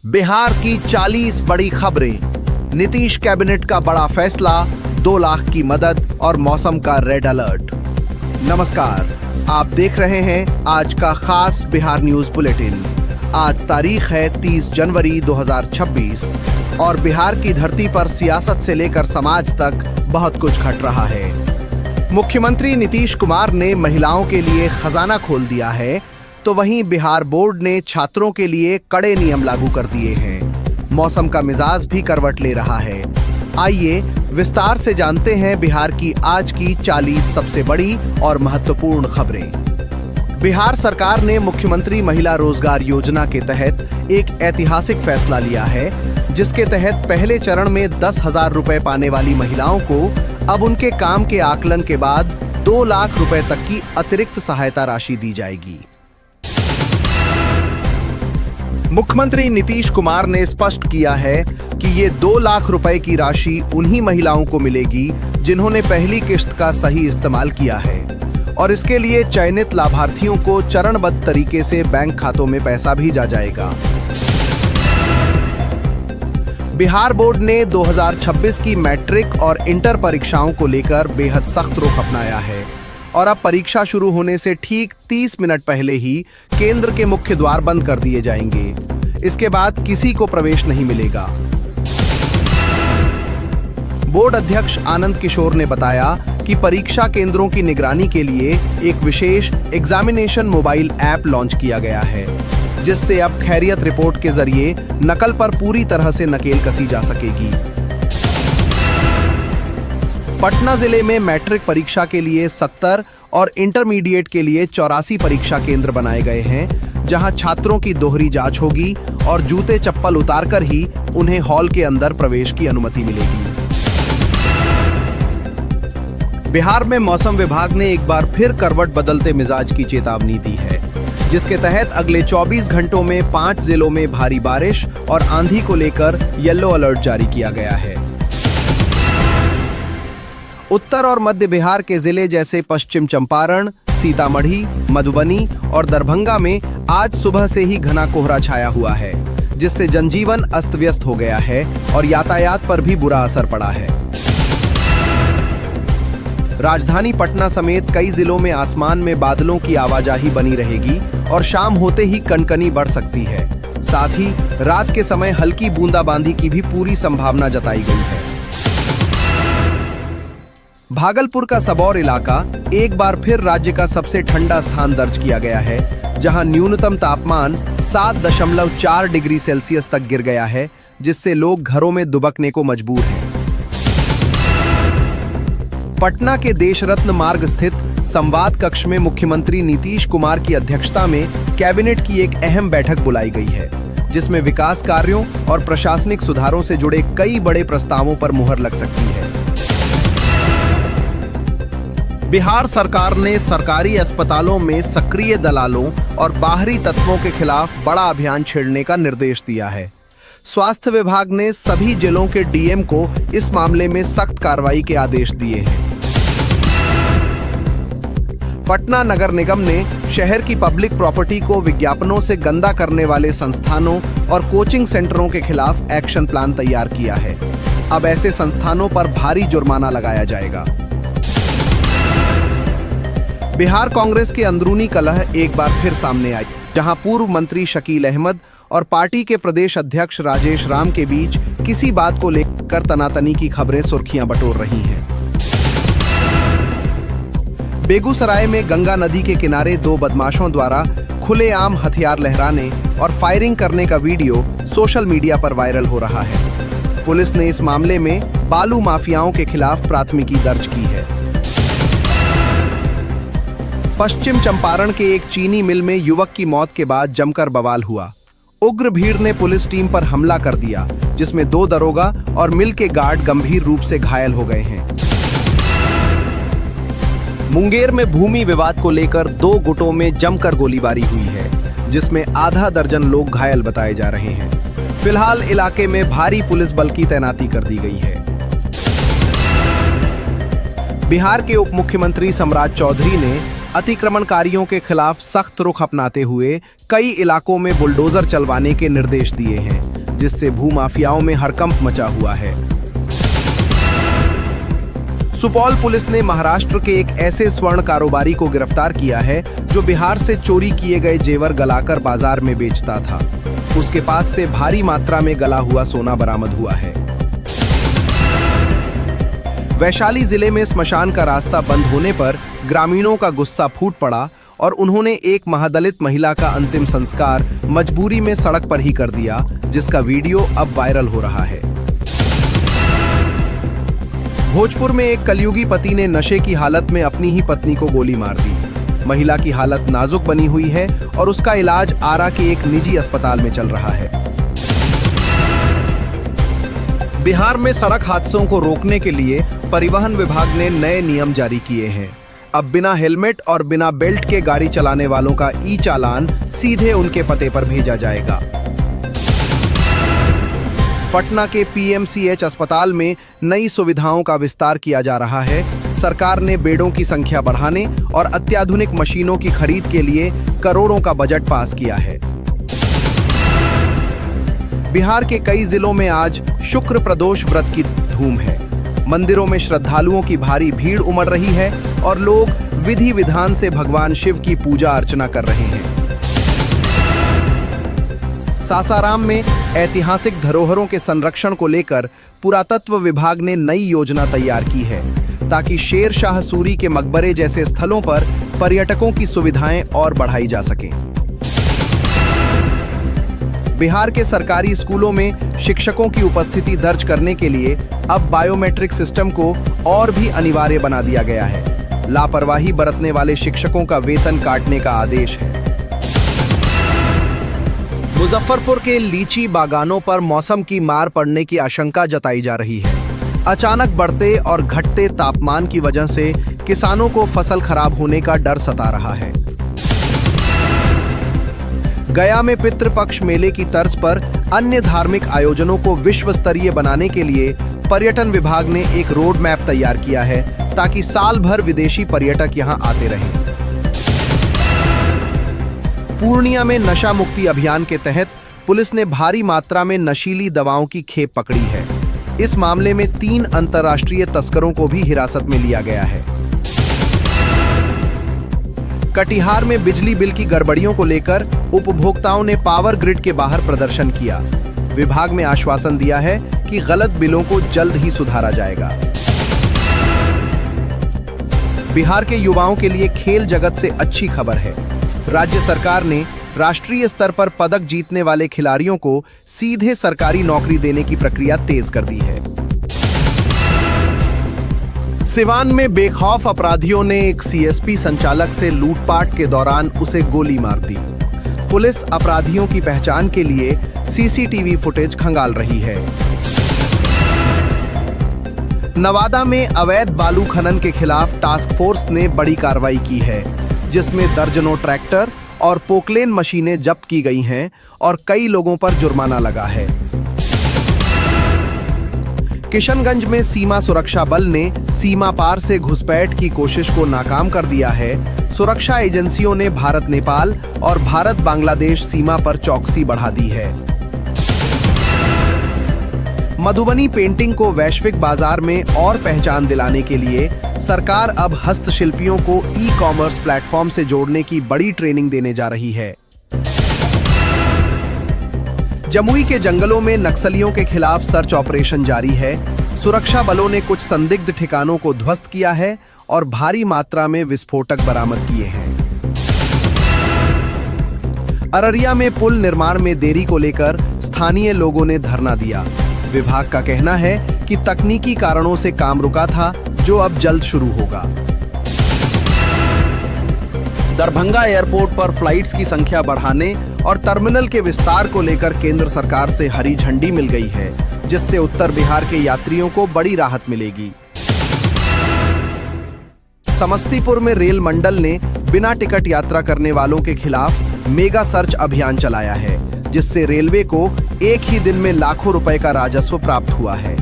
बिहार की 40 बड़ी खबरें, नीतीश कैबिनेट का बड़ा फैसला, 2 लाख की मदद और मौसम का रेड अलर्ट। नमस्कार, आप देख रहे हैं आज का खास बिहार न्यूज बुलेटिन। आज तारीख है 30 जनवरी 2026 और बिहार की धरती पर सियासत से लेकर समाज तक बहुत कुछ घट रहा है। मुख्यमंत्री नीतीश कुमार ने महिलाओं के लिए खजाना खोल दिया है, तो वहीं बिहार बोर्ड ने छात्रों के लिए कड़े नियम लागू कर दिए हैं। मौसम का मिजाज भी करवट ले रहा है। आइए विस्तार से जानते हैं बिहार की आज की 40 सबसे बड़ी और महत्वपूर्ण खबरें। बिहार सरकार ने मुख्यमंत्री महिला रोजगार योजना के तहत एक ऐतिहासिक फैसला लिया है, जिसके तहत पहले चरण में 10,000 रुपए पाने वाली महिलाओं को अब उनके काम के आकलन के बाद 2 लाख रुपए तक की अतिरिक्त सहायता राशि दी जाएगी। मुख्यमंत्री नीतीश कुमार ने स्पष्ट किया है कि ये 2 लाख रुपए की राशि उन्हीं महिलाओं को मिलेगी जिन्होंने पहली किश्त का सही इस्तेमाल किया है, और इसके लिए चयनित लाभार्थियों को चरणबद्ध तरीके से बैंक खातों में पैसा भेजा जाएगा। बिहार बोर्ड ने 2026 की मैट्रिक और इंटर परीक्षाओं को लेकर बेहद सख्त रुख अपनाया है और अब परीक्षा शुरू होने से ठीक 30 मिनट पहले ही केंद्र के मुख्य द्वार बंद कर दिए जाएंगे। इसके बाद किसी को प्रवेश नहीं मिलेगा। बोर्ड अध्यक्ष आनंद किशोर ने बताया कि परीक्षा केंद्रों की निगरानी के लिए एक विशेष एग्जामिनेशन मोबाइल ऐप लॉन्च किया गया है, जिससे अब खैरियत रिपोर्ट के जरिए नकल पर पूरी तरह से नकेल कसी जा सकेगी। पटना जिले में मैट्रिक परीक्षा के लिए 70 और इंटरमीडिएट के लिए 84 परीक्षा केंद्र बनाए गए हैं, जहां छात्रों की दोहरी जांच होगी और जूते चप्पल उतारकर ही उन्हें हॉल के अंदर प्रवेश की अनुमति मिलेगी। बिहार में मौसम विभाग ने एक बार फिर करवट बदलते मिजाज की चेतावनी दी है, जिसके तहत अगले 24 घंटों में 5 जिलों में भारी बारिश और आंधी को लेकर येलो अलर्ट जारी किया गया है। उत्तर और मध्य बिहार के जिले जैसे पश्चिम चंपारण, सीतामढ़ी, मधुबनी और दरभंगा में आज सुबह से ही घना कोहरा छाया हुआ है, जिससे जनजीवन अस्त व्यस्त हो गया है और यातायात पर भी बुरा असर पड़ा है। राजधानी पटना समेत कई जिलों में आसमान में बादलों की आवाजाही बनी रहेगी और शाम होते ही कनकनी बढ़ सकती है। साथ ही रात के समय हल्की बूंदाबांदी की भी पूरी संभावना जताई गई है। भागलपुर का सबौर इलाका एक बार फिर राज्य का सबसे ठंडा स्थान दर्ज किया गया है, जहां न्यूनतम तापमान 7.4 डिग्री सेल्सियस तक गिर गया है, जिससे लोग घरों में दुबकने को मजबूर हैं। पटना के देश रत्न मार्ग स्थित संवाद कक्ष में मुख्यमंत्री नीतीश कुमार की अध्यक्षता में कैबिनेट की एक अहम बैठक बुलाई गई है, जिसमें विकास कार्यों और प्रशासनिक सुधारों से जुड़े कई बड़े प्रस्तावों पर मुहर लग सकती है। बिहार सरकार ने सरकारी अस्पतालों में सक्रिय दलालों और बाहरी तत्वों के खिलाफ बड़ा अभियान छेड़ने का निर्देश दिया है। स्वास्थ्य विभाग ने सभी जिलों के डीएम को इस मामले में सख्त कार्रवाई के आदेश दिए हैं। पटना नगर निगम ने शहर की पब्लिक प्रॉपर्टी को विज्ञापनों से गंदा करने वाले संस्थानों और कोचिंग सेंटरों के खिलाफ एक्शन प्लान तैयार किया है। अब ऐसे संस्थानों पर भारी जुर्माना लगाया जाएगा। बिहार कांग्रेस के अंदरूनी कलह एक बार फिर सामने आई, जहां पूर्व मंत्री शकील अहमद और पार्टी के प्रदेश अध्यक्ष राजेश राम के बीच किसी बात को लेकर तनातनी की खबरें सुर्खियां बटोर रही हैं। बेगूसराय में गंगा नदी के किनारे 2 बदमाशों द्वारा खुलेआम हथियार लहराने और फायरिंग करने का वीडियो सोशल मीडिया पर वायरल हो रहा है। पुलिस ने इस मामले में बालू माफियाओं के खिलाफ प्राथमिकी दर्ज की है। पश्चिम चंपारण के एक चीनी मिल में युवक की मौत के बाद जमकर बवाल हुआ। उग्र भीड़ ने पुलिस टीम पर हमला कर दिया, जिसमें 2 दरोगा और मिल के गार्ड गंभीर रूप से घायल हो गए हैं। मुंगेर में भूमि विवाद को लेकर 2 गुटों में जमकर गोलीबारी हुई है, जिसमें आधा दर्जन लोग घायल बताए जा रहे हैं। फिलहाल इलाके में भारी पुलिस बल की तैनाती कर दी गई है। बिहार के उप मुख्यमंत्री सम्राट चौधरी ने अतिक्रमणकारियों के खिलाफ सख्त रुख अपनाते हुए कई इलाकों में बुलडोजर चलवाने के निर्देश दिए हैं, जिससे भूमाफियाओं में हड़कंप मचा हुआ है। सुपौल पुलिस ने महाराष्ट्र के एक ऐसे स्वर्ण कारोबारी को गिरफ्तार किया है जो बिहार से चोरी किए गए जेवर गलाकर बाजार में बेचता था। उसके पास से भारी मात्रा में गला हुआ सोना बरामद हुआ है। वैशाली जिले में स्मशान का रास्ता बंद होने पर ग्रामीणों का गुस्सा फूट पड़ा और उन्होंने एक महादलित महिला का अंतिम संस्कार मजबूरी में सड़क पर ही कर दिया, जिसका वीडियो अब वायरल हो रहा है। भोजपुर में एक कलयुगी पति ने नशे की हालत में अपनी ही पत्नी को गोली मार दी। महिला की हालत नाजुक बनी हुई है और उसका इलाज आरा के एक निजी अस्पताल में चल रहा है। बिहार में सड़क हादसों को रोकने के लिए परिवहन विभाग ने नए नियम जारी किए हैं। अब बिना हेलमेट और बिना बेल्ट के गाड़ी चलाने वालों का ई-चालान सीधे उनके पते पर भेजा जाएगा। पटना के पीएमसीएच अस्पताल में नई सुविधाओं का विस्तार किया जा रहा है। सरकार ने बेडों की संख्या बढ़ाने और अत्याधुनिक मशीनों की खरीद के लिए करोड़ों का बजट पास किया है। बिहार के कई जिलों में आज शुक्र प्रदोष व्रत की धूम है। मंदिरों में श्रद्धालुओं की भारी भीड़ उमड़ रही है और लोग विधि विधान से भगवान शिव की पूजा अर्चना कर रहे हैं। सासाराम में ऐतिहासिक धरोहरों के संरक्षण को लेकर पुरातत्व विभाग ने नई योजना तैयार की है, ताकि शेर शाह सूरी के मकबरे जैसे स्थलों पर पर्यटकों की सुविधाएं और बढ़ाई जा सकें। बिहार के सरकारी स्कूलों में शिक्षकों की उपस्थिति दर्ज करने के लिए अब बायोमेट्रिक सिस्टम को और भी अनिवार्य बना दिया गया है। लापरवाही बरतने वाले शिक्षकों का वेतन काटने का आदेश है। मुजफ्फरपुर के लीची बागानों पर मौसम की मार पड़ने की आशंका जताई जा रही है। अचानक बढ़ते और घटते तापमान की वजह से किसानों को फसल खराब होने का डर सता रहा है। गया में पितृपक्ष मेले की तर्ज पर अन्य धार्मिक आयोजनों को विश्व स्तरीय बनाने के लिए पर्यटन विभाग ने एक रोड मैप तैयार किया है, ताकि साल भर विदेशी पर्यटक यहां आते रहें। पूर्णिया में नशा मुक्ति अभियान के तहत पुलिस ने भारी मात्रा में नशीली दवाओं की खेप पकड़ी है। इस मामले में 3 अंतर्राष्ट्रीय तस्करों को भी हिरासत में लिया गया है। कटिहार में बिजली बिल की गड़बड़ियों को लेकर उपभोक्ताओं ने पावर ग्रिड के बाहर प्रदर्शन किया। विभाग ने आश्वासन दिया है कि गलत बिलों को जल्द ही सुधारा जाएगा। बिहार के युवाओं के लिए खेल जगत से अच्छी खबर है। राज्य सरकार ने राष्ट्रीय स्तर पर पदक जीतने वाले खिलाड़ियों को सीधे सरकारी नौकरी देने की प्रक्रिया तेज कर दी है। सिवान में बेखौफ अपराधियों ने एक सीएसपी संचालक से लूटपाट के दौरान उसे गोली मार दी। पुलिस अपराधियों की पहचान के लिए सीसीटीवी फुटेज खंगाल रही है। नवादा में अवैध बालू खनन के खिलाफ टास्क फोर्स ने बड़ी कार्रवाई की है, जिसमें दर्जनों ट्रैक्टर और पोकलेन मशीनें जब्त की गई हैं और कई लोगों पर जुर्माना लगा है। किशनगंज में सीमा सुरक्षा बल ने सीमा पार से घुसपैठ की कोशिश को नाकाम कर दिया है। सुरक्षा एजेंसियों ने भारत नेपाल और भारत बांग्लादेश सीमा पर चौकसी बढ़ा दी है। मधुबनी पेंटिंग को वैश्विक बाजार में और पहचान दिलाने के लिए सरकार अब हस्तशिल्पियों को ई-कॉमर्स प्लेटफॉर्म से जोड़ने की बड़ी ट्रेनिंग देने जा रही है। जमुई के जंगलों में नक्सलियों के खिलाफ सर्च ऑपरेशन जारी है। सुरक्षा बलों ने कुछ संदिग्ध ठिकानों को ध्वस्त किया है और भारी मात्रा में विस्फोटक बरामद किए हैं। अररिया में पुल निर्माण में देरी को लेकर स्थानीय लोगों ने धरना दिया। विभाग का कहना है कि तकनीकी कारणों से काम रुका था, जो अब जल्द शुरू होगा। दरभंगा एयरपोर्ट पर फ्लाइट्स की संख्या बढ़ाने और टर्मिनल के विस्तार को लेकर केंद्र सरकार से हरी झंडी मिल गई है, जिससे उत्तर बिहार के यात्रियों को बड़ी राहत मिलेगी। समस्तीपुर में रेल मंडल ने बिना टिकट यात्रा करने वालों के खिलाफ मेगा सर्च अभियान चलाया है, जिससे रेलवे को एक ही दिन में लाखों रुपए का राजस्व प्राप्त हुआ है।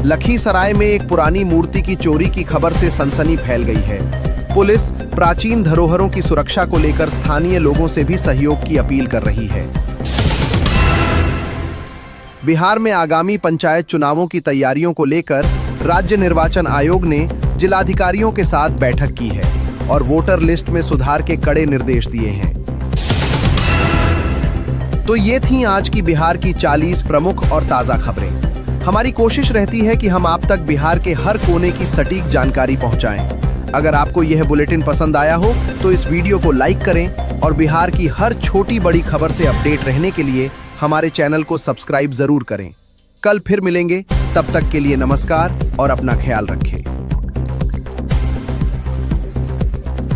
लखीसराय में एक पुरानी मूर्ति की चोरी की खबर से सनसनी फैल गई है। पुलिस प्राचीन धरोहरों की सुरक्षा को लेकर स्थानीय लोगों से भी सहयोग की अपील कर रही है। बिहार में आगामी पंचायत चुनावों की तैयारियों को लेकर राज्य निर्वाचन आयोग ने जिलाधिकारियों के साथ बैठक की है और वोटर लिस्ट में सुधार के कड़े निर्देश दिए हैं। तो ये थी आज की बिहार की 40 प्रमुख और ताजा खबरें। हमारी कोशिश रहती है कि हम आप तक बिहार के हर कोने की सटीक जानकारी पहुंचाएं। अगर आपको यह बुलेटिन पसंद आया हो तो इस वीडियो को लाइक करें और बिहार की हर छोटी बड़ी खबर से अपडेट रहने के लिए हमारे चैनल को सब्सक्राइब जरूर करें। कल फिर मिलेंगे, तब तक के लिए नमस्कार और अपना ख्याल रखें।